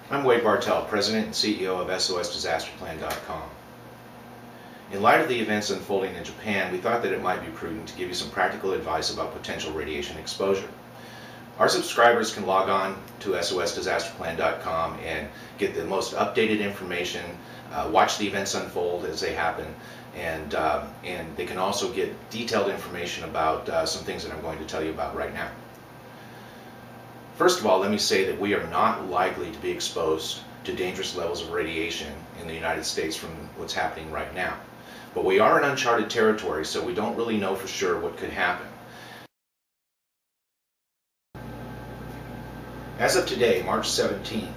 I'm Wade Bartell, President and CEO of SOSDisasterPlan.com. In light of the events unfolding in Japan, we thought that it might be prudent to give you some practical advice about potential radiation exposure. Our subscribers can log on to SOSDisasterPlan.com and get the most updated information, watch the events unfold as they happen, and they can also get detailed information about some things that I'm going to tell you about right now. First of all, let me say that we are not likely to be exposed to dangerous levels of radiation in the United States from what's happening right now. But we are in uncharted territory, so we don't really know for sure what could happen. As of today, March 17th,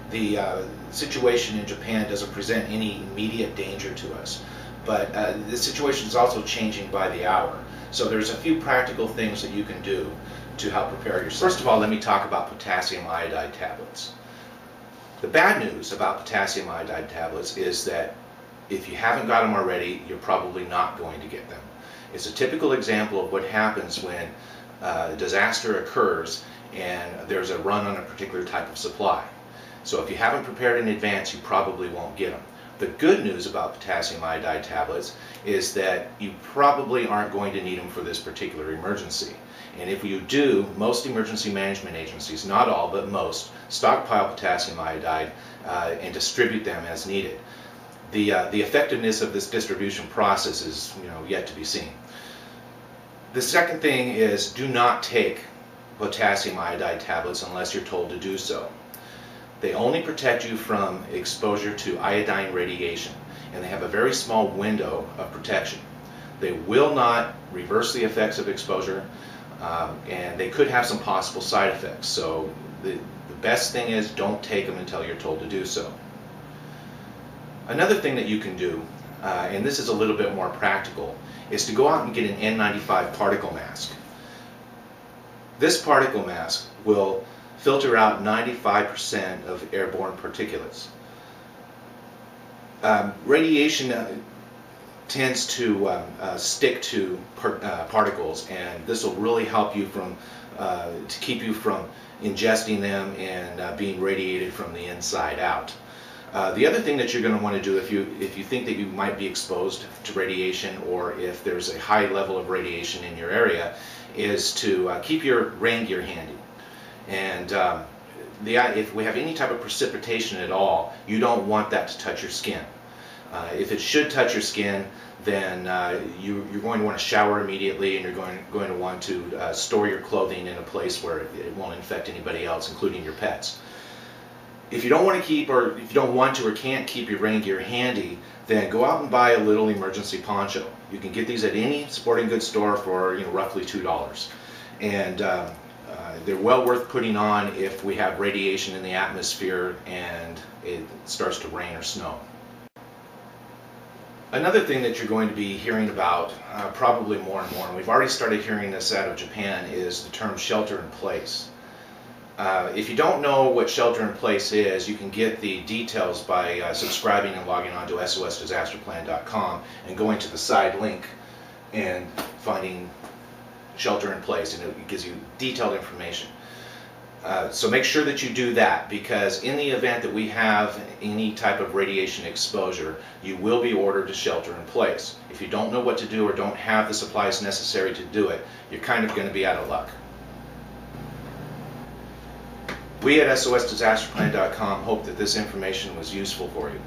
the situation in Japan doesn't present any immediate danger to us. But the situation is also changing by the hour. So there's a few practical things that you can do to help prepare yourself. First of all, let me talk about potassium iodide tablets. The bad news about potassium iodide tablets is that if you haven't got them already, you're probably not going to get them. It's a typical example of what happens when a disaster occurs and there's a run on a particular type of supply. So if you haven't prepared in advance, you probably won't get them. The good news about potassium iodide tablets is that you probably aren't going to need them for this particular emergency. And if you do, most emergency management agencies, not all, but most, stockpile potassium iodide and distribute them as needed. The effectiveness of this distribution process is yet to be seen. The second thing is, do not take potassium iodide tablets unless you're told to do so. They only protect you from exposure to iodine radiation, and they have a very small window of protection. They will not reverse the effects of exposure, and they could have some possible side effects. So the best thing is, don't take them until you're told to do so. Another thing that you can do, and this is a little bit more practical, is to go out and get an N95 particle mask. This particle mask will filter out 95% of airborne particulates. Radiation tends to stick to particles, and this will really help you to keep you from ingesting them and being radiated from the inside out. The other thing that you're going to want to do if you think that you might be exposed to radiation, or if there's a high level of radiation in your area, is to keep your rain gear handy. And if we have any type of precipitation at all, you don't want that to touch your skin. If it should touch your skin, then you're going to want to shower immediately, and you're going to want to store your clothing in a place where it won't infect anybody else, including your pets. If you don't want to keep, or if you don't want to or can't keep your rain gear handy, then go out and buy a little emergency poncho. You can get these at any sporting goods store for roughly $2, and they're well worth putting on if we have radiation in the atmosphere and it starts to rain or snow. Another thing that you're going to be hearing about probably more and more, and we've already started hearing this out of Japan, is the term shelter in place. If you don't know what shelter in place is, you can get the details by subscribing and logging on to SOSDisasterPlan.com and going to the side link and finding shelter in place, and it gives you detailed information. So make sure that you do that, because in the event that we have any type of radiation exposure, you will be ordered to shelter in place. If you don't know what to do or don't have the supplies necessary to do it, you're kind of going to be out of luck. We at SOSDisasterPlan.com hope that this information was useful for you.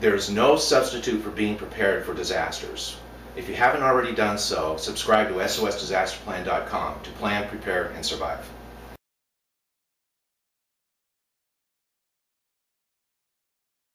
There is no substitute for being prepared for disasters. If you haven't already done so, subscribe to SOSDisasterPlan.com to plan, prepare, and survive.